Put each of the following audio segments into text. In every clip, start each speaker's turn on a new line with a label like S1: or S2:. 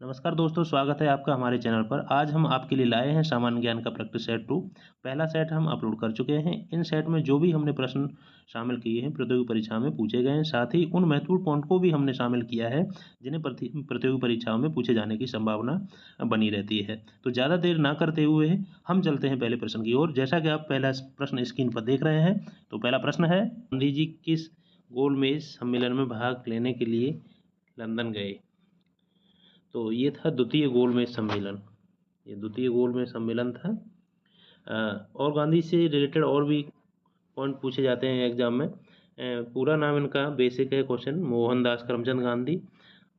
S1: नमस्कार दोस्तों, स्वागत है आपका हमारे चैनल पर। आज हम आपके लिए लाए हैं सामान्य ज्ञान का प्रैक्टिस सेट 2। पहला सेट हम अपलोड कर चुके हैं। इन सेट में जो भी हमने प्रश्न शामिल किए हैं प्रतियोगी परीक्षा में पूछे गए हैं, साथ ही उन महत्वपूर्ण पॉइंट को भी हमने शामिल किया है जिन्हें प्रतियोगी परीक्षाओं में पूछे जाने की संभावना बनी रहती है। तो ज़्यादा देर ना करते हुए हम चलते हैं पहले प्रश्न की ओर। जैसा कि आप पहला प्रश्न स्क्रीन पर देख रहे हैं, तो पहला प्रश्न है, गांधी जी किस गोलमेज सम्मेलन में भाग लेने के लिए लंदन गए? तो ये था द्वितीय गोलमेज सम्मेलन। ये द्वितीय गोलमेज सम्मेलन था। और गांधी से रिलेटेड और भी पॉइंट पूछे जाते हैं एग्जाम में। पूरा नाम इनका बेसिक है क्वेश्चन, मोहनदास करमचंद गांधी।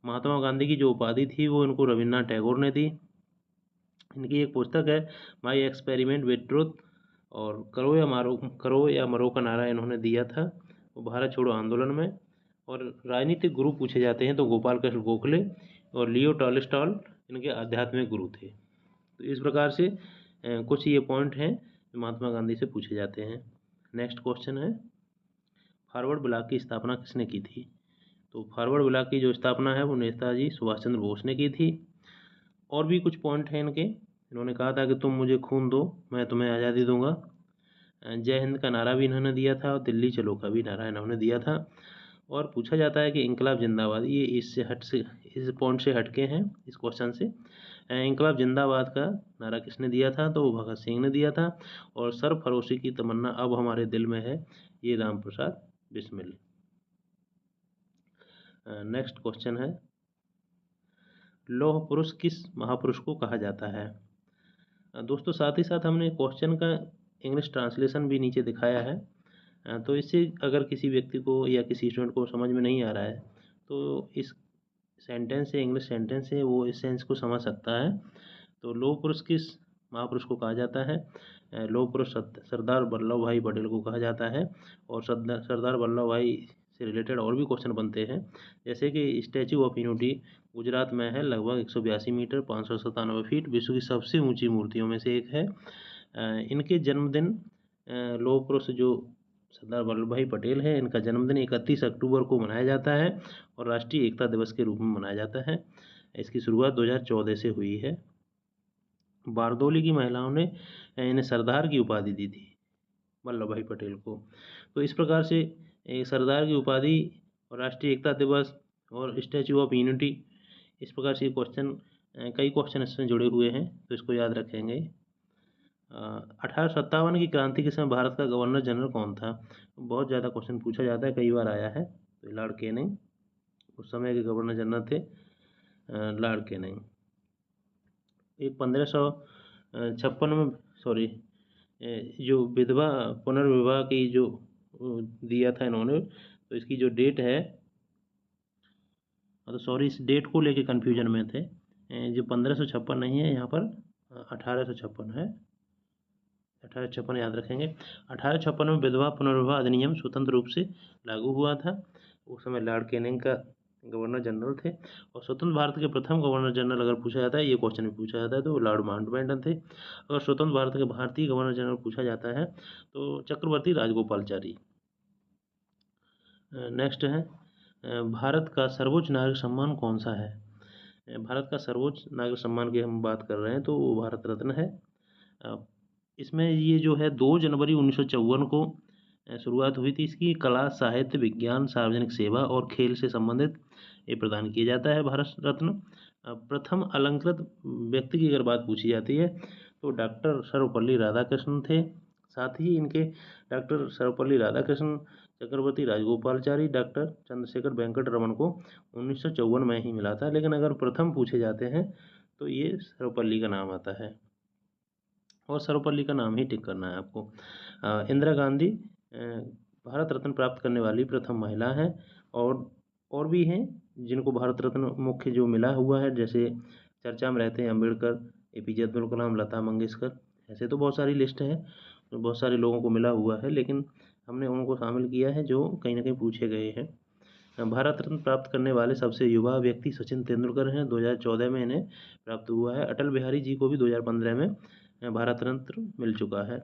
S1: महात्मा गांधी की जो उपाधि थी वो इनको रविन्द्रनाथ टैगोर ने दी। इनकी एक पुस्तक है माई एक्सपेरिमेंट विद ट्रुथ, और करो या मरो का नारा इन्होंने दिया था वो भारत छोड़ो आंदोलन में। और राजनीतिक गुरु पूछे जाते हैं तो गोपाल कृष्ण गोखले और लियो टॉलस्टॉय इनके आध्यात्मिक गुरु थे। तो इस प्रकार से कुछ ये पॉइंट हैं जो महात्मा गांधी से पूछे जाते हैं। नेक्स्ट क्वेश्चन है, फॉरवर्ड ब्लॉक की स्थापना किसने की थी? तो फॉरवर्ड ब्लॉक की जो स्थापना है वो नेताजी सुभाष चंद्र बोस ने की थी। और भी कुछ पॉइंट हैं इनके। इन्होंने कहा था कि तुम मुझे खून दो, मैं तुम्हें आज़ादी दूंगा। जय हिंद का नारा भी इन्होंने दिया था और दिल्ली चलो का भी नारा इन्होंने दिया था। और पूछा जाता है कि इंकलाब जिंदाबाद, ये इस पॉइंट से हटके हैं इस क्वेश्चन से। इंकलाब जिंदाबाद का नारा किसने दिया था? तो भगत सिंह ने दिया था। और सरफरोशी की तमन्ना अब हमारे दिल में है, ये राम प्रसाद बिस्मिल। नेक्स्ट क्वेश्चन है, लौह पुरुष किस महापुरुष को कहा जाता है? दोस्तों साथ ही साथ हमने क्वेश्चन का इंग्लिश ट्रांसलेशन भी नीचे दिखाया है। तो इससे अगर किसी व्यक्ति को या किसी स्टूडेंट को समझ में नहीं आ रहा है तो इस सेंटेंस से, इंग्लिश सेंटेंस से वो इस सेंस को समझ सकता है। तो लौह पुरुष किस महापुरुष को कहा जाता है? लौह पुरुष सरदार वल्लभ भाई पटेल को कहा जाता है। और सरदार वल्लभ भाई से रिलेटेड और भी क्वेश्चन बनते हैं, जैसे कि स्टैचू ऑफ यूनिटी गुजरात में है, लगभग 182 मीटर 597 फीट, विश्व की सबसे ऊंची मूर्तियों में से एक है। इनके जन्मदिन, लौह पुरुष जो सरदार वल्लभ भाई पटेल है, इनका जन्मदिन 31 अक्टूबर को मनाया जाता है और राष्ट्रीय एकता दिवस के रूप में मनाया जाता है। इसकी शुरुआत 2014 से हुई है। बारदोली की महिलाओं ने इन्हें सरदार की उपाधि दी थी, वल्लभ भाई पटेल को। तो इस प्रकार से सरदार की उपाधि और राष्ट्रीय एकता दिवस और स्टैचू ऑफ यूनिटी, इस प्रकार से कई क्वेश्चन इसमें जुड़े हुए हैं, तो इसको याद रखेंगे। 1857 की क्रांति के समय भारत का गवर्नर जनरल कौन था? बहुत ज़्यादा क्वेश्चन पूछा जाता है, कई बार आया है। तो लॉर्ड कैनिंग उस समय के गवर्नर जनरल थे, लॉर्ड कैनिंग। एक 1556 में, सॉरी, जो विधवा पुनर्विवाह की जो दिया था इन्होंने, तो इसकी जो डेट है, तो सॉरी इस डेट को लेके कन्फ्यूजन में थे। जो 1556 नहीं है यहाँ पर, 1856 है। 1856 याद रखेंगे। 1856 में विधवा पुनर्विवाह अधिनियम स्वतंत्र रूप से लागू हुआ था। उस समय लॉर्ड कैनिंग का गवर्नर जनरल थे। और स्वतंत्र भारत के प्रथम गवर्नर जनरल अगर पूछा जाता है, ये क्वेश्चन भी पूछा जाता है, तो लॉर्ड माउंटबेटन थे। अगर स्वतंत्र भारत के भारतीय गवर्नर जनरल पूछा जाता है तो चक्रवर्ती राजगोपालचारी। नेक्स्ट है, भारत का सर्वोच्च नागरिक सम्मान कौन सा है? भारत का सर्वोच्च नागरिक सम्मान की हम बात कर रहे हैं तो वो भारत रत्न है। इसमें ये जो है 2 जनवरी 1954 को शुरुआत हुई थी इसकी। कला, साहित्य, विज्ञान, सार्वजनिक सेवा और खेल से संबंधित ये प्रदान किया जाता है भारत रत्न। प्रथम अलंकृत व्यक्ति की अगर बात पूछी जाती है तो डॉक्टर सर्वपल्ली राधाकृष्णन थे। साथ ही इनके डॉक्टर सर्वपल्ली राधाकृष्णन, चक्रवर्ती राजगोपालचारी, डॉक्टर चंद्रशेखर वेंकट रमन को 1954 में ही मिला था। लेकिन अगर प्रथम पूछे जाते हैं तो ये सर्वपल्ली का नाम आता है, और सर्वपल्ली का नाम ही टिक करना है आपको। इंदिरा गांधी भारत रत्न प्राप्त करने वाली प्रथम महिला हैं। और भी हैं जिनको भारत रत्न मुख्य जो मिला हुआ है, जैसे चर्चा में रहते हैं अम्बेडकर, एपीजे अब्दुल कलाम, लता मंगेशकर। ऐसे तो बहुत सारी लिस्ट है, तो बहुत सारे लोगों को मिला हुआ है, लेकिन हमने उनको शामिल किया है जो कहीं ना कहीं पूछे गए हैं। भारत रत्न प्राप्त करने वाले सबसे युवा व्यक्ति सचिन तेंदुलकर हैं, 2014 में इन्हें प्राप्त हुआ है। अटल बिहारी जी को भी 2015 में भारत रत्न मिल चुका है।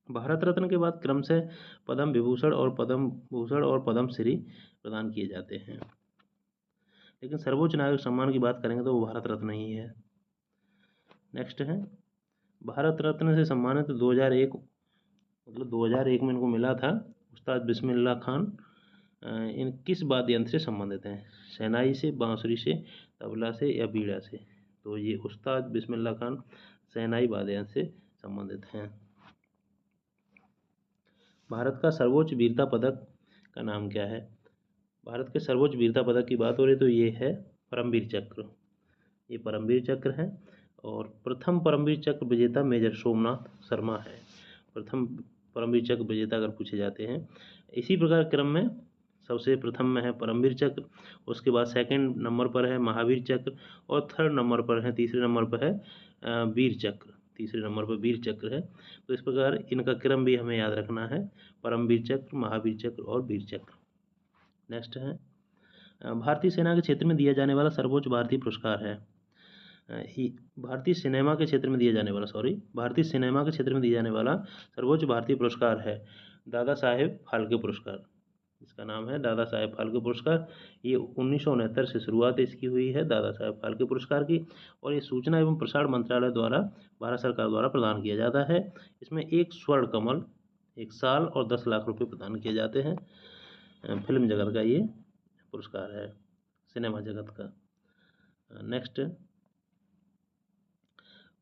S1: भारत रत्न के बाद क्रम से पद्म विभूषण और पद्म भूषण और पद्म श्री प्रदान किए जाते हैं। लेकिन सर्वोच्च नागरिक सम्मान की बात करेंगे तो वो भारत रत्न ही है। नेक्स्ट है, भारत रत्न से सम्मानित 2001 मतलब 2001 में इनको मिला था उस्ताद बिस्मिल्लाह खान। इन किस वाद्य यंत्र से संबंधित हैं? शहनाई से, बांसुरी से, तबला से या बीड़ा से? तो ये उस्ताद बिस्मिल्लाह खान शहनाई वाद्य यंत्र से संबंधित हैं। भारत का सर्वोच्च वीरता पदक का नाम क्या है? भारत के सर्वोच्च वीरता पदक की बात हो रही तो ये है परमवीर चक्र। ये परमवीर चक्र है और प्रथम परमवीर चक्र विजेता मेजर सोमनाथ शर्मा है। प्रथम परमवीर चक्र विजेता अगर पूछे जाते हैं। इसी प्रकार क्रम में सबसे प्रथम में है परमवीर चक्र, उसके बाद सेकंड नंबर पर है महावीर चक्र और थर्ड नंबर पर है, तीसरे नंबर पर है वीर चक्र। तीसरे नंबर पर वीर चक्र है। तो इस प्रकार इनका क्रम भी हमें याद रखना है, परमवीर चक्र, महावीर चक्र और वीर चक्र। नेक्स्ट है, भारतीय सेना के क्षेत्र में दिया जाने वाला सर्वोच्च भारतीय पुरस्कार है। भारतीय सिनेमा के क्षेत्र में दिया जाने वाला भारतीय सिनेमा के क्षेत्र में दिया जाने वाला सर्वोच्च भारतीय पुरस्कार है दादा साहेब फाल्के पुरस्कार। इसका नाम है दादा साहेब फाल्के पुरस्कार। ये 1969 से शुरुआत इसकी हुई है दादा साहेब फाल्के पुरस्कार की, और ये सूचना एवं प्रसारण मंत्रालय द्वारा भारत सरकार द्वारा प्रदान किया जाता है। इसमें एक स्वर्ण कमल, 1 साल और 10 लाख रुपए प्रदान किए जाते हैं। फिल्म जगत का ये पुरस्कार है, सिनेमा जगत का। नेक्स्ट,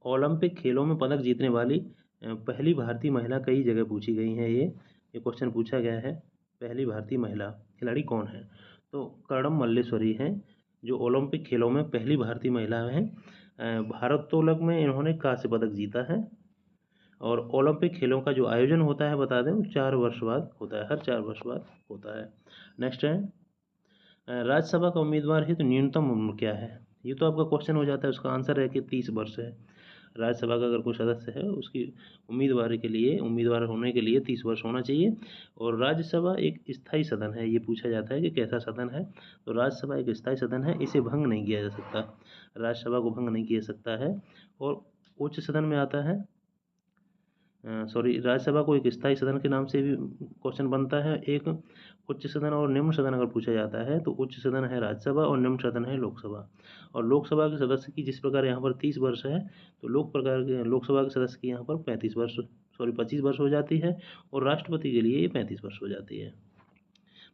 S1: ओलंपिक खेलों में पदक जीतने वाली पहली भारतीय महिला कई जगह पूछी गई हैं। ये क्वेश्चन पूछा गया है, पहली भारतीय महिला खिलाड़ी कौन है? तो कर्णम मल्लेश्वरी हैं, जो ओलंपिक खेलों में पहली भारतीय महिला हैं। भारोत्तोलक में इन्होंने कांस्य पदक जीता है। और ओलंपिक खेलों का जो आयोजन होता है बता दें 4 वर्ष बाद होता है, हर 4 वर्ष बाद होता है। नेक्स्ट है, राज्यसभा का उम्मीदवार हेतु न्यूनतम उम्र क्या है? ये तो आपका क्वेश्चन हो जाता है, उसका आंसर है कि 30 वर्ष है। राज्यसभा का अगर कोई सदस्य है उसकी उम्मीदवार होने के लिए 30 वर्ष होना चाहिए। और राज्यसभा एक स्थायी सदन है। ये पूछा जाता है कि कैसा सदन है, तो राज्यसभा एक स्थायी सदन है, इसे भंग नहीं किया जा सकता, राज्यसभा को भंग नहीं किया सकता है। और उच्च सदन में आता है, राज्यसभा को एक स्थायी सदन के नाम से भी क्वेश्चन बनता है। एक उच्च सदन और निम्न सदन अगर पूछा जाता है तो उच्च सदन है राज्यसभा और निम्न सदन है लोकसभा। और लोकसभा के सदस्य की जिस प्रकार यहाँ पर 30 वर्ष है, तो लोकसभा के सदस्य की यहाँ पर 25 वर्ष हो जाती है, और राष्ट्रपति के लिए ये 35 वर्ष हो जाती है।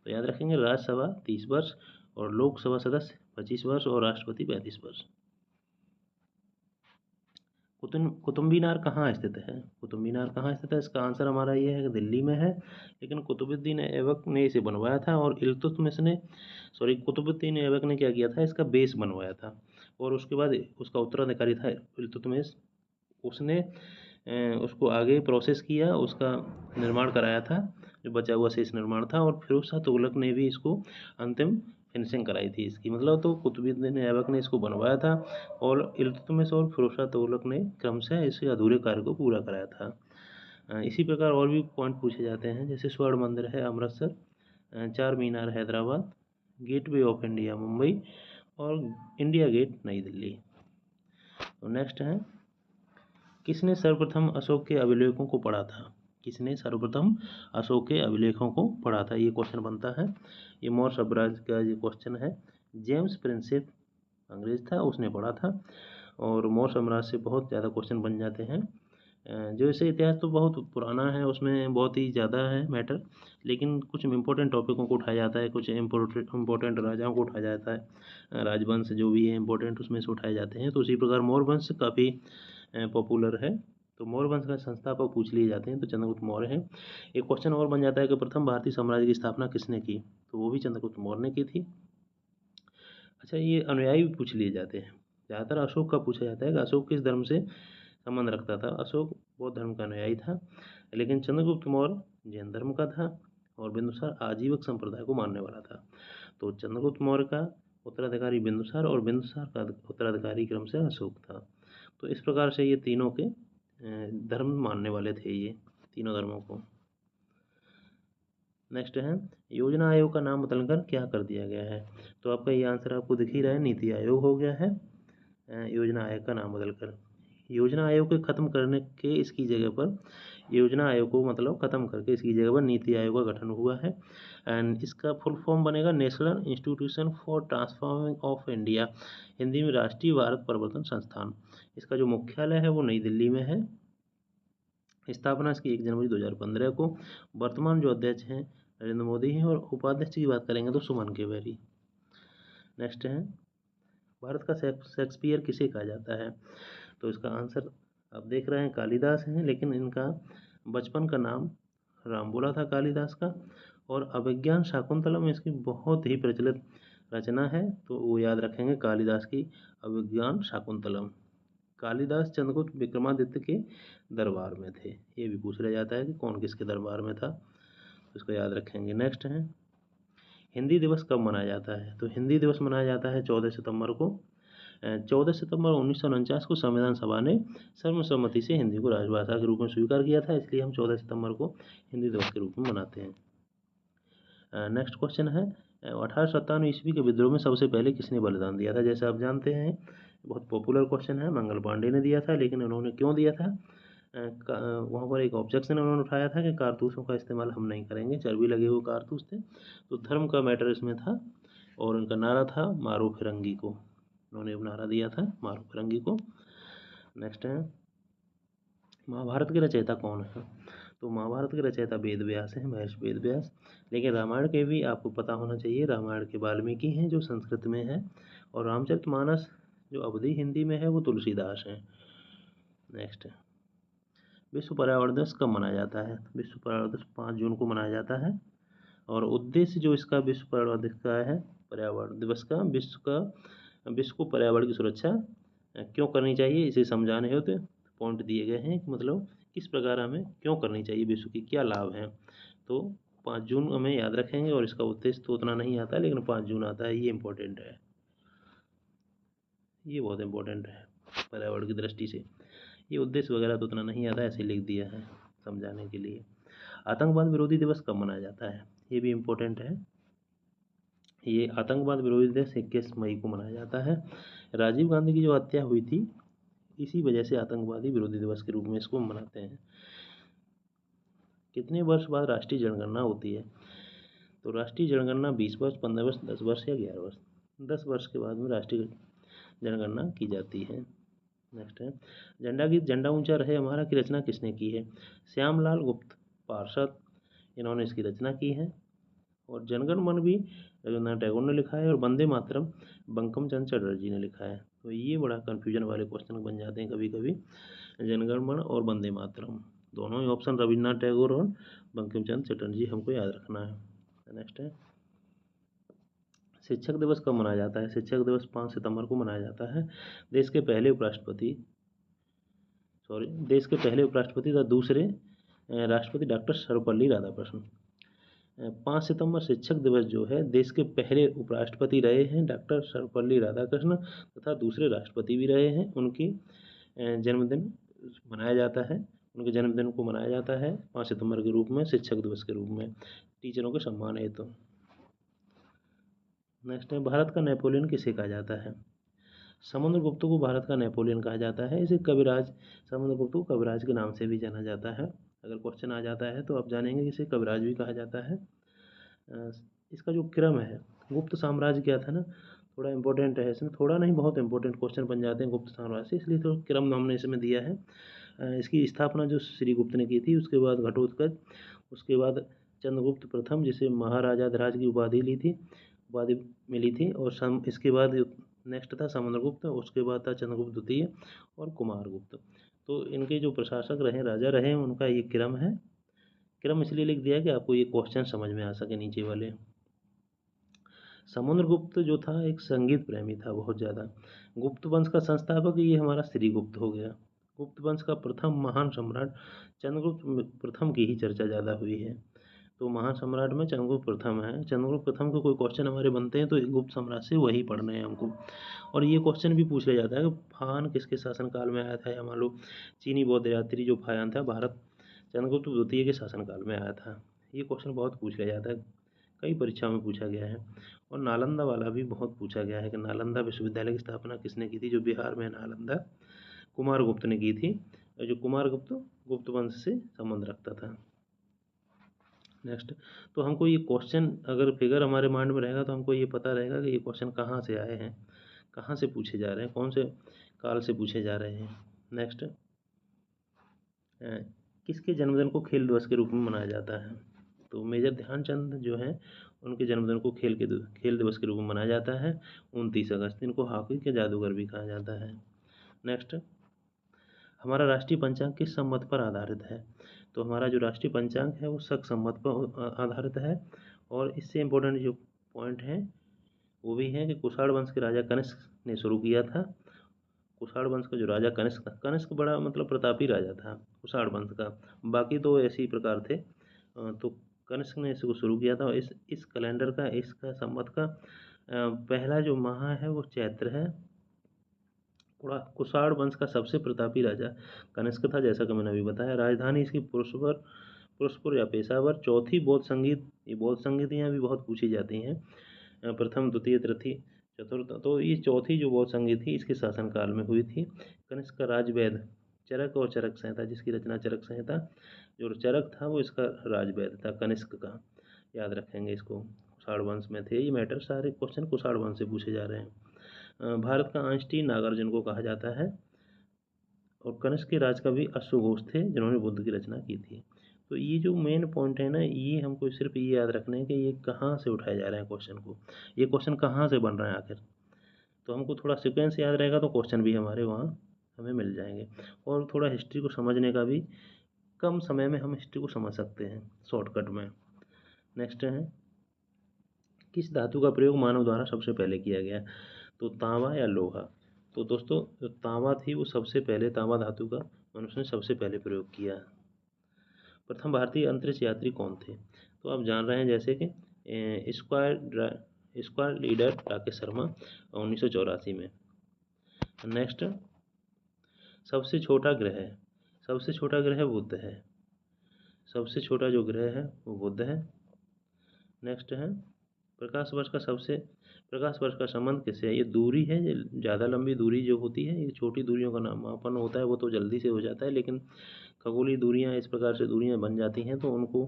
S1: तो याद रखेंगे, राज्यसभा 30 वर्ष और लोकसभा सदस्य 25 वर्ष और राष्ट्रपति 35 वर्ष। कुतुब मीनार कहाँ स्थित है? कुतुब मीनार कहाँ स्थित है? इसका आंसर हमारा ये है कि दिल्ली में है, लेकिन कुतुबुद्दीन ऐबक ने इसे बनवाया था। और कुतुबुद्दीन ऐबक ने क्या किया था, इसका बेस बनवाया था, और उसके बाद उसका उत्तराधिकारी था इल्तुतमिश, उसने उसको आगे प्रोसेस किया, उसका निर्माण कराया था, जो बचा हुआ शेष निर्माण था। और फिरोज शाह तुगलक ने भी इसको अंतिम फिनिशिंग कराई थी इसकी। मतलब तो कुतुबुद्दीन ऐबक ने इसको बनवाया था और इल्तुतमिश और फिरोज शाह तुगलक ने क्रमशः इसके अधूरे कार्य को पूरा कराया था। इसी प्रकार और भी पॉइंट पूछे जाते हैं, जैसे स्वर्ण मंदिर है Amritsar, 4 Minar Hyderabad, gateway of India Mumbai और इंडिया गेट नई दिल्ली। तो नेक्स्ट है, किसने सर्वप्रथम अशोक के अभिलेखों को पढ़ा था? किसने सर्वप्रथम अशोक के अभिलेखों को पढ़ा था? ये क्वेश्चन बनता है, ये मौर्य साम्राज्य का ये क्वेश्चन है। जेम्स प्रिंसेप अंग्रेज था, उसने पढ़ा था। और मौर्य साम्राज्य से बहुत ज़्यादा क्वेश्चन बन जाते हैं। जो इसे इतिहास तो बहुत पुराना है, उसमें बहुत ही ज़्यादा है मैटर, लेकिन कुछ इंपॉर्टेंट टॉपिकों को उठाया जाता है, कुछ इम्पोर्टेंट राजाओं को उठाया जाता है, राजवंश जो भी है इंपॉर्टेंट उसमें से उठाए जाते हैं। तो उसी प्रकार मौर्य वंश काफ़ी पॉपुलर है। तो मौर्य वंश का संस्थापक पूछ लिए जाते हैं तो चंद्रगुप्त मौर्य हैं। एक क्वेश्चन और बन जाता है कि प्रथम भारतीय साम्राज्य की स्थापना किसने की? तो वो भी चंद्रगुप्त मौर्य ने की थी। अच्छा, ये अनुयायी भी पूछ लिए जाते हैं। ज़्यादातर अशोक का पूछा जाता है कि अशोक किस धर्म से संबंध रखता था? अशोक बौद्ध धर्म का अनुयायी था, लेकिन चंद्रगुप्त मौर्य जैन धर्म का था और बिंदुसार आजीवक संप्रदाय को मानने वाला था। तो चंद्रगुप्त मौर्य का उत्तराधिकारी बिंदुसार और बिंदुसार का उत्तराधिकारी क्रम से अशोक था। तो इस प्रकार से ये तीनों के धर्म मानने वाले थे, ये तीनों धर्मों को। नेक्स्ट है, योजना आयोग का नाम बदलकर क्या कर दिया गया है? तो आपका ये आंसर आपको दिख ही रहा है, नीति आयोग हो गया है योजना आयोग का नाम बदलकर। योजना आयोग के ख़त्म करने के इसकी जगह पर योजना आयोग को मतलब ख़त्म करके इसकी जगह पर नीति आयोग का गठन हुआ है। एंड इसका फुल फॉर्म बनेगा national institution for transforming of India, Hindi में राष्ट्रीय भारत परिवर्तन संस्थान। इसका जो मुख्यालय है वो नई दिल्ली में है। स्थापना इसकी 1 जनवरी 2015 को। वर्तमान जो अध्यक्ष हैं नरेंद्र मोदी हैं और उपाध्यक्ष की बात करेंगे तो सुमन केवरी। नेक्स्ट है भारत का शेक्सपियर किसे कहा जाता है? तो इसका आंसर आप देख रहे हैं कालिदास हैं, लेकिन इनका बचपन का नाम रामबोला था कालिदास का। और अभिज्ञान शाकुंतलम इसकी बहुत ही प्रचलित रचना है, तो वो याद रखेंगे कालिदास की अभिज्ञान शाकुंतलम। कालिदास चंद्रगुप्त विक्रमादित्य के दरबार में थे। ये भी पूछ लिया जाता है कि कौन किसके दरबार में था, तो इसको याद रखेंगे। नेक्स्ट है हिंदी दिवस कब मनाया जाता है? तो हिंदी दिवस मनाया जाता है 14 सितंबर को। 14 सितंबर 1949 को संविधान सभा ने सर्वसम्मति से हिंदी को राजभाषा के रूप में स्वीकार किया था, इसलिए हम 14 सितंबर को हिंदी दिवस के रूप में मनाते हैं। नेक्स्ट क्वेश्चन है 1857 ईस्वी के विद्रोह में सबसे पहले किसने बलिदान दिया था? जैसे आप जानते हैं बहुत पॉपुलर क्वेश्चन है, मंगल पांडे ने दिया था, लेकिन उन्होंने क्यों दिया था? वहाँ पर एक ऑब्जेक्शन उन्होंने उठाया था कि कारतूसों का इस्तेमाल हम नहीं करेंगे, चर्बी लगे हुए कारतूस थे, तो धर्म का मैटर इसमें था। और उनका नारा था मारो फिरंगी को, उन्होंने नारा दिया था मारो फिरंगी को। नेक्स्ट है महाभारत के रचयिता कौन है? तो महाभारत के रचयिता वेद व्यास हैं, महर्षि वेद व्यास। लेकिन रामायण के भी आपको पता होना चाहिए, रामायण के वाल्मीकि हैं जो संस्कृत में है, और रामचरितमानस जो अवधि हिंदी में है वो तुलसीदास हैं। नेक्स्ट विश्व पर्यावरण दिवस कब मनाया जाता है? विश्व पर्यावरण दिवस 5 जून को मनाया जाता है। और उद्देश्य जो इसका विश्व पर्यावरण दिवस का है, पर्यावरण दिवस का विश्व को पर्यावरण की सुरक्षा क्यों करनी चाहिए इसे समझाने हेतु पॉइंट दिए गए हैं, मतलब किस प्रकार हमें क्यों करनी चाहिए, विश्व की क्या लाभ हैं। तो 5 जून हमें याद रखेंगे, और इसका उद्देश्य तो उतना नहीं आता, लेकिन 5 जून आता है, ये इम्पोर्टेंट है, ये बहुत इम्पोर्टेंट है पर्यावरण की दृष्टि से। ये उद्देश्य वगैरह तो उतना नहीं आता, ऐसे लिख दिया है समझाने के लिए। आतंकवाद विरोधी दिवस कब मनाया जाता है? ये भी इम्पोर्टेंट है। ये आतंकवाद विरोधी दिवस 21 मई को मनाया जाता है। राजीव गांधी की जो हत्या हुई थी, इसी वजह से आतंकवादी विरोधी दिवस के रूप में इसको मनाते हैं। कितने वर्ष बाद राष्ट्रीय जनगणना होती है? तो राष्ट्रीय जनगणना 20 वर्ष, 15 वर्ष, 10 वर्ष या 11 वर्ष, 10 वर्ष के बाद में राष्ट्रीय जनगणना की जाती है। नेक्स्ट है झंडा गीत झंडा ऊंचा रहे हमारा की रचना किसने की है? श्यामलाल गुप्त पार्षद, इन्होंने इसकी रचना की है। और जनगण मन भी रविन्द्रनाथ टैगोर ने लिखा है, और वंदे मातरम बंकिम चंद्र चटर्जी ने लिखा है। तो ये बड़ा कन्फ्यूजन वाले क्वेश्चन बन जाते हैं कभी कभी। जनगण मन और वंदे मातरम दोनों ही ऑप्शन रविन्द्रनाथ टैगोर और बंकिम चंद्र चटर्जी हमको याद रखना है। नेक्स्ट है शिक्षक दिवस कब मनाया जाता है? शिक्षक दिवस 5 सितंबर को मनाया जाता है। देश के पहले उपराष्ट्रपति तथा दूसरे राष्ट्रपति डॉक्टर सर्वपल्ली राधाकृष्णन। 5 सितंबर शिक्षक दिवस जो है, देश के पहले उपराष्ट्रपति रहे हैं डॉक्टर सर्वपल्ली राधाकृष्णन, तथा दूसरे राष्ट्रपति भी रहे हैं। उनकी जन्मदिन मनाया जाता है, उनके जन्मदिन को मनाया जाता है 5 सितंबर के रूप में, शिक्षक दिवस के रूप में, टीचरों के सम्मान हेतु। नेक्स्ट है भारत का नेपोलियन किसे कहा जाता है? समुद्रगुप्त को भारत का नेपोलियन कहा जाता है। इसे कविराज, समुद्रगुप्त को कविराज के नाम से भी जाना जाता है। अगर क्वेश्चन आ जाता है तो आप जानेंगे कि इसे कविराज भी कहा जाता है। इसका जो क्रम है, गुप्त साम्राज्य क्या था ना, थोड़ा इंपॉर्टेंट है, इसमें थोड़ा नहीं बहुत इंपॉर्टेंट क्वेश्चन बन जाते हैं गुप्त साम्राज्य से, इसलिए तो क्रम हमने इसमें दिया है। इसकी स्थापना जो श्रीगुप्त ने की थी, उसके बाद घटोत्कच, उसके बाद चंद्रगुप्त प्रथम, जिसे महाराजाधिराज की उपाधि मिली थी, और इसके बाद नेक्स्ट था समुद्रगुप्त, उसके बाद था चंद्रगुप्त द्वितीय और कुमारगुप्त। तो इनके जो प्रशासक रहे, राजा रहे, उनका ये क्रम है। क्रम इसलिए लिख दिया कि आपको ये क्वेश्चन समझ में आ सके नीचे वाले। समुद्रगुप्त जो था एक संगीत प्रेमी था बहुत ज़्यादा। गुप्त वंश का संस्थापक ये हमारा श्रीगुप्त हो गया। गुप्त वंश का प्रथम महान सम्राट चंद्रगुप्त प्रथम की ही चर्चा ज़्यादा हुई है, तो महान सम्राट में चंद्रगुप्त प्रथम है। चंद्रगुप्त प्रथम के कोई क्वेश्चन हमारे बनते हैं तो गुप्त सम्राट से वही पढ़ने हैं हमको। और ये क्वेश्चन भी पूछ लिया जाता है कि फान किसके शासनकाल में आया था, या मान लो चीनी बौद्ध यात्री जो फायान था, भारत चंद्रगुप्त द्वितीय के शासनकाल में आया था। ये क्वेश्चन बहुत पूछ लिया जाता है, कई परीक्षाओं में पूछा गया है। और नालंदा वाला भी बहुत पूछा गया है कि नालंदा विश्वविद्यालय की स्थापना किसने की थी, जो बिहार में नालंदा कुमारगुप्त ने की थी, जो कुमारगुप्त गुप्त वंश से संबंध रखता था। नेक्स्ट, तो हमको ये क्वेश्चन अगर फिगर हमारे माइंड में रहेगा तो हमको ये पता रहेगा कि ये क्वेश्चन कहाँ से आए हैं, कहाँ से पूछे जा रहे हैं, कौन से काल से पूछे जा रहे हैं। नेक्स्ट, किसके जन्मदिन को खेल दिवस के रूप में मनाया जाता है? तो मेजर ध्यानचंद जो हैं उनके जन्मदिन को खेल दिवस के रूप में मनाया जाता है 29 अगस्त। इनको हॉकी के जादूगर भी कहा जाता है। नेक्स्ट, हमारा राष्ट्रीय पंचांग किस संवत पर आधारित है? तो हमारा जो राष्ट्रीय पंचांग है वो शक संवत पर आधारित है। और इससे इम्पोर्टेंट जो पॉइंट है वो भी है कि कुषाण वंश के राजा कनिष्क ने शुरू किया था। कुषाण वंश का जो राजा कनिष्क था, कनिष्क बड़ा मतलब प्रतापी राजा था कुषाण वंश का, बाकी तो ऐसे ही प्रकार थे। तो कनिष्क ने इसको शुरू किया था। और इस कैलेंडर का, इसका संवत का पहला जो माह है वो चैत्र है। कुषाण वंश का सबसे प्रतापी राजा कनिष्क था, जैसा कि मैंने अभी बताया। राजधानी इसकी पुरुषपुर या पेशावर। चौथी बौद्ध संगीत, ये बौद्ध संगीतियाँ भी बहुत पूछी जाती हैं, प्रथम, द्वितीय, तृतीय, चतुर्थ। तो ये चौथी जो बौद्ध संगीत थी इसके शासनकाल में हुई थी। कनिष्क का राजवैद चरक और चरक संहिता, जिसकी रचना चरक संहिता, जो चरक था वो इसका राजवैद था कनिष्क का, याद रखेंगे इसको। कुषाण वंश में थे ये मैटर, सारे क्वेश्चन कुषाण वंश से पूछे जा रहे हैं। भारत का आइंस्टीन नागार्जुन को कहा जाता है। और कनिष्क के राजकवि अश्वघोष थे जिन्होंने बुद्ध की रचना की थी। तो ये जो मेन पॉइंट है ना, ये हमको सिर्फ ये याद रखना है कि ये कहाँ से उठाए जा रहे हैं क्वेश्चन को, ये क्वेश्चन कहाँ से बन रहे हैं आखिर। तो हमको थोड़ा सीक्वेंस याद रहेगा तो क्वेश्चन भी हमारे वहाँ हमें मिल जाएंगे। और थोड़ा हिस्ट्री को समझने का भी, कम समय में हम हिस्ट्री को समझ सकते हैं शॉर्टकट में। नेक्स्ट है, किस धातु का प्रयोग मानव द्वारा सबसे पहले किया गया? तो तांबा या लोहा? तो दोस्तों जो तांबा थी वो सबसे पहले, तांबा धातु का मनुष्य ने सबसे पहले प्रयोग किया। प्रथम भारतीय अंतरिक्ष यात्री कौन थे? तो आप जान रहे हैं जैसे कि स्क्वायर लीडर राकेश शर्मा 1984 में। नेक्स्ट, सबसे छोटा ग्रह बुध है। सबसे छोटा जो ग्रह है वो बुध है। नेक्स्ट है, प्रकाश वर्ष का संबंध किससे है? ये दूरी है, ये ज़्यादा लंबी दूरी जो होती है, ये छोटी दूरियों का नामापन होता है, वो तो जल्दी से हो जाता है, लेकिन खगोलीय दूरियाँ इस प्रकार से दूरियाँ बन जाती हैं तो उनको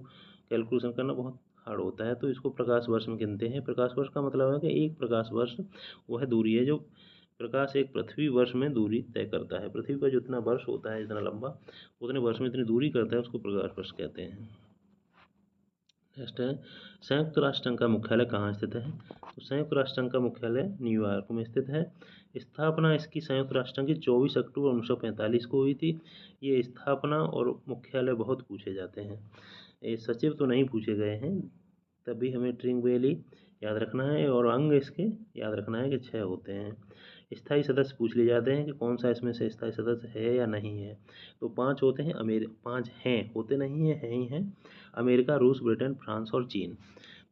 S1: कैलकुलेशन करना बहुत हार्ड होता है, तो इसको प्रकाश वर्ष में गिनते हैं। प्रकाश वर्ष का मतलब है कि एक प्रकाश वर्ष वह दूरी है जो प्रकाश एक पृथ्वी वर्ष में दूरी तय करता है। पृथ्वी का जितना वर्ष होता है, जितना लंबा, उतने वर्ष में इतनी दूरी करता है, उसको प्रकाश वर्ष कहते हैं। नेक्स्ट है, संयुक्त राष्ट्र संघ का मुख्यालय कहाँ स्थित है? तो संयुक्त राष्ट्र संघ का मुख्यालय न्यूयॉर्क में स्थित है। स्थापना इसकी संयुक्त राष्ट्र संघ की 24 अक्टूबर 1945 को हुई थी। ये स्थापना और मुख्यालय बहुत पूछे जाते हैं, ये सचिव तो नहीं पूछे गए हैं, तभी हमें ट्रिंगबेली याद रखना है। और अंग इसके याद रखना है कि 6 होते हैं। स्थायी सदस्य पूछ लिए जाते हैं कि कौन सा इसमें से स्थायी सदस्य है या नहीं है। तो 5 होते हैं, 5 हैं, होते नहीं हैं, ही हैं। अमेरिका, रूस, ब्रिटेन, फ्रांस और चीन।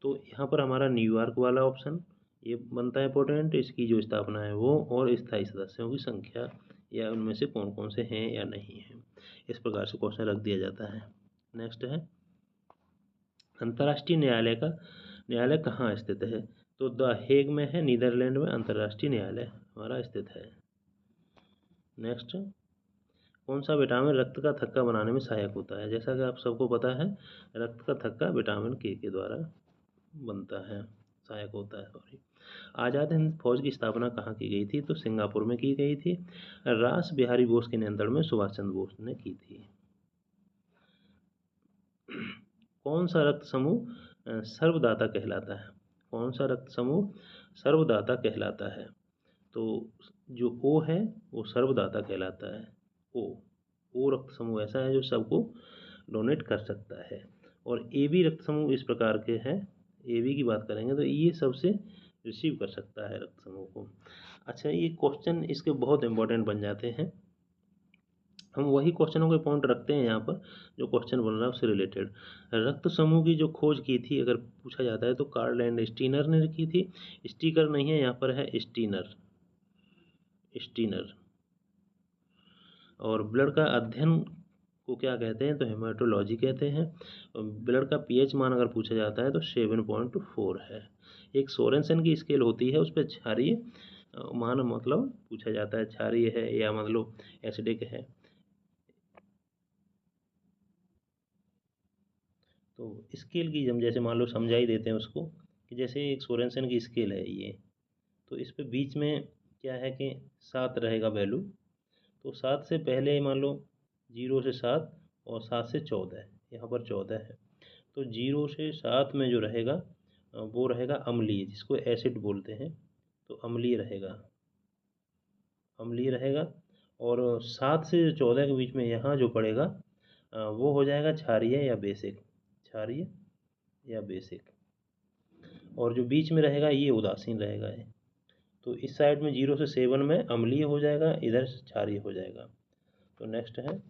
S1: तो यहाँ पर हमारा न्यूयॉर्क वाला ऑप्शन ये बनता है इंपॉर्टेंट, इसकी जो स्थापना है वो, और स्थायी सदस्यों की संख्या या उनमें से कौन कौन से हैं या नहीं हैं, इस प्रकार से क्वेश्चन रख दिया जाता है। नेक्स्ट है, अंतर्राष्ट्रीय न्यायालय कहाँ स्थित है? तो द हेग में है, नीदरलैंड में अंतर्राष्ट्रीय न्यायालय हमारा स्थित है। नेक्स्ट, कौन सा विटामिन रक्त का थक्का बनाने में सहायक होता है? जैसा कि आप सबको पता है, रक्त का थक्का विटामिन के द्वारा बनता है, सहायक होता है। सॉरी। आज़ाद हिंद फौज की स्थापना कहाँ की गई थी? तो सिंगापुर में की गई थी। रास बिहारी बोस के नियंत्रण में सुभाष चंद्र बोस ने की थी। कौन सा रक्त समूह सर्वदाता कहलाता है? कौन सा रक्त समूह सर्वदाता कहलाता है? तो जो ओ है वो सर्वदाता कहलाता है। ओ रक्त समूह ऐसा है जो सबको डोनेट कर सकता है। और ए बी रक्त समूह इस प्रकार के हैं, ए बी की बात करेंगे तो ये सबसे रिसीव कर सकता है रक्त समूह को। अच्छा, ये क्वेश्चन इसके बहुत इंपॉर्टेंट बन जाते हैं, हम वही क्वेश्चनों के पॉइंट रखते हैं यहाँ पर जो क्वेश्चन बन रहा है उससे रिलेटेड। रक्त समूह की जो खोज की थी अगर पूछा जाता है तो कार्ल एंड स्टीनर ने की थी। स्टीकर नहीं है, यहाँ पर है स्टीनर। और ब्लड का अध्ययन को क्या कहते हैं? तो हेमाटोलॉजी कहते हैं। ब्लड का पीएच मान अगर पूछा जाता है तो 7.4 है। एक सोरेनसन की स्केल होती है, उस पर क्षारीय मान मतलब पूछा जाता है, क्षारीय है या मतलब एसिडिक है। तो स्केल की हम जैसे मान लो समझा ही देते हैं उसको, कि जैसे एक सोरेनसन की स्केल है ये, तो इस पे बीच में क्या है कि 7 रहेगा वैल्यू। तो 7 से पहले मान लो 0 से 7 और 7 से 14, यहाँ पर 14 है। तो 0 से 7 में जो रहेगा वो रहेगा अम्लीय, जिसको एसिड बोलते हैं। तो अम्लीय रहेगा, अम्लीय रहेगा। और 7 से 14 के बीच में यहाँ जो पड़ेगा वो हो जाएगा क्षारीय या बेसिक, क्षारीय या बेसिक। और जो बीच में रहेगा ये उदासीन रहेगा है। तो इस साइड में 0 से 7 में अम्लीय हो जाएगा, इधर क्षारीय हो जाएगा। तो नेक्स्ट है,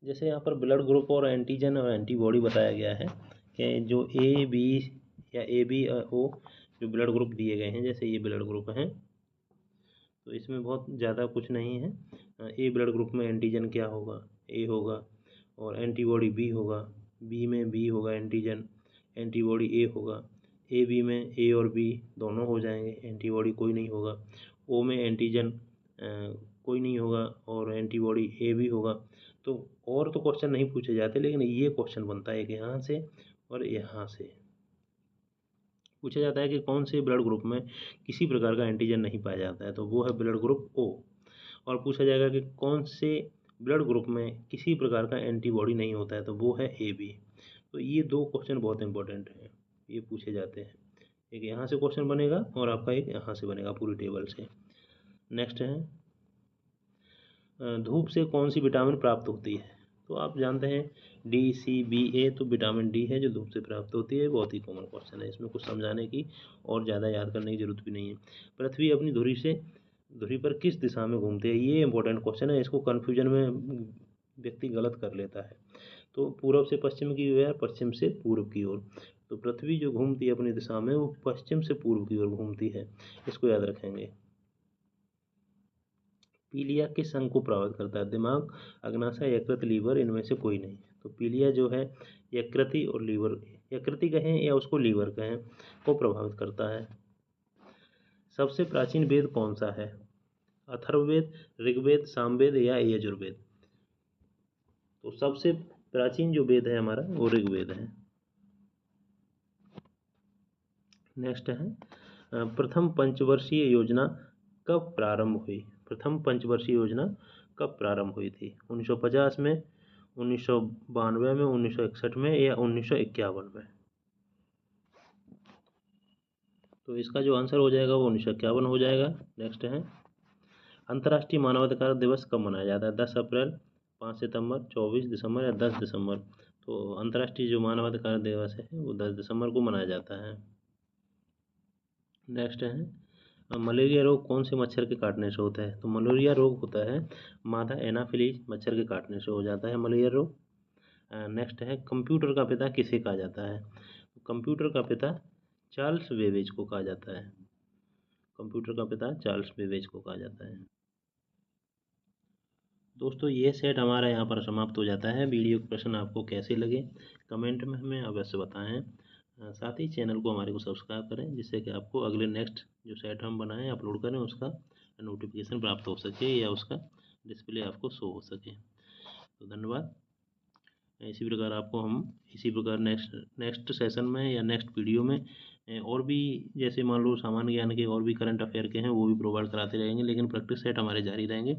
S1: जैसे यहाँ पर ब्लड ग्रुप और एंटीजन और एंटीबॉडी बताया गया है कि जो ए बी या ए बी ओ जो ब्लड ग्रुप दिए गए हैं, जैसे ये ब्लड ग्रुप हैं, तो इसमें बहुत ज़्यादा कुछ नहीं है। ए ब्लड ग्रुप में एंटीजन क्या होगा, ए होगा, और एंटीबॉडी बी होगा, बी में बी होगा एंटीजन, एंटीबॉडी ए होगा। ए बी में ए और बी दोनों हो जाएंगे, एंटीबॉडी कोई नहीं होगा। ओ में एंटीजन कोई नहीं होगा और एंटीबॉडी ए भी होगा। तो और तो क्वेश्चन नहीं पूछे जाते, लेकिन ये क्वेश्चन बनता है कि यहाँ से और यहाँ से पूछा जाता है कि कौन से ब्लड ग्रुप में किसी प्रकार का एंटीजन नहीं पाया जाता है, तो वो है ब्लड ग्रुप ओ। और पूछा जाएगा कि कौन से ब्लड ग्रुप में किसी प्रकार का एंटीबॉडी नहीं होता है, तो वो है ए बी। तो ये दो क्वेश्चन बहुत इंपॉर्टेंट हैं, ये पूछे जाते हैं। एक यहाँ से क्वेश्चन बनेगा और आपका एक यहाँ से बनेगा पूरी टेबल से। नेक्स्ट है, धूप से कौन सी विटामिन प्राप्त होती है। तो आप जानते हैं डी सी बी ए, तो विटामिन डी है जो धूप से प्राप्त होती है। बहुत ही कॉमन क्वेश्चन है, इसमें कुछ समझाने की और ज़्यादा याद करने की जरूरत भी नहीं है। पृथ्वी अपनी धुरी पर किस दिशा में घूमती है, ये इंपॉर्टेंट क्वेश्चन है। इसको कन्फ्यूजन में व्यक्ति गलत कर लेता है। तो पूर्व से पश्चिम की ओर, पश्चिम से पूर्व की ओर। तो पृथ्वी जो घूमती है अपनी दिशा में, वो पश्चिम से पूर्व की ओर घूमती है, इसको याद रखेंगे। पीलिया किस अंग को प्रभावित करता है, दिमाग, अग्नाशय, यकृत, लीवर, इनमें से कोई नहीं। तो पीलिया जो है यकृति और लीवर, यकृति कहें या उसको लीवर कहें, को प्रभावित करता है। सबसे प्राचीन वेद कौन सा है, अथर्ववेद, ऋग्वेद, सामवेद या यजुर्वेद। तो सबसे प्राचीन जो वेद है हमारा वो ऋग्वेद है। नेक्स्ट है, प्रथम पंचवर्षीय योजना कब प्रारंभ हुई। प्रथम पंचवर्षीय योजना कब प्रारंभ हुई थी, 1950 में, 1992 में, 1961 में या 1951 में। तो इसका जो आंसर हो जाएगा वो 1951 हो जाएगा। नेक्स्ट है, अंतर्राष्ट्रीय मानवाधिकार दिवस कब मनाया जाता है, 10 अप्रैल, 5 सितंबर, 24 दिसंबर या 10 दिसंबर। तो अंतर्राष्ट्रीय जो मानवाधिकार दिवस है वो 10 दिसंबर को मनाया जाता है। नेक्स्ट है, मलेरिया रोग कौन से मच्छर के काटने से होता है। तो मलेरिया रोग होता है मादा एनाफिलीज मच्छर के काटने से हो जाता है मलेरिया रोग। नेक्स्ट है, कंप्यूटर का पिता किसे कहा जाता है। कंप्यूटर का पिता चार्ल्स बेबेज को कहा जाता है। कंप्यूटर का पिता चार्ल्स बेबेज को कहा जाता है। दोस्तों ये सेट हमारा यहाँ पर समाप्त हो जाता है। वीडियो के प्रश्न आपको कैसे लगे कमेंट में हमें अवश्य बताएं। साथ ही चैनल को हमारे को सब्सक्राइब करें, जिससे कि आपको अगले नेक्स्ट जो सेट हम बनाएं अपलोड करें उसका नोटिफिकेशन प्राप्त हो सके या उसका डिस्प्ले आपको शो हो सके। तो धन्यवाद। इसी प्रकार आपको हम इसी प्रकार नेक्स्ट सेशन में या नेक्स्ट वीडियो में और भी, जैसे मान लो सामान्य ज्ञान के और भी करंट अफेयर के हैं वो भी प्रोवाइड कराते रहेंगे, लेकिन प्रैक्टिस सेट हमारे जारी रहेंगे।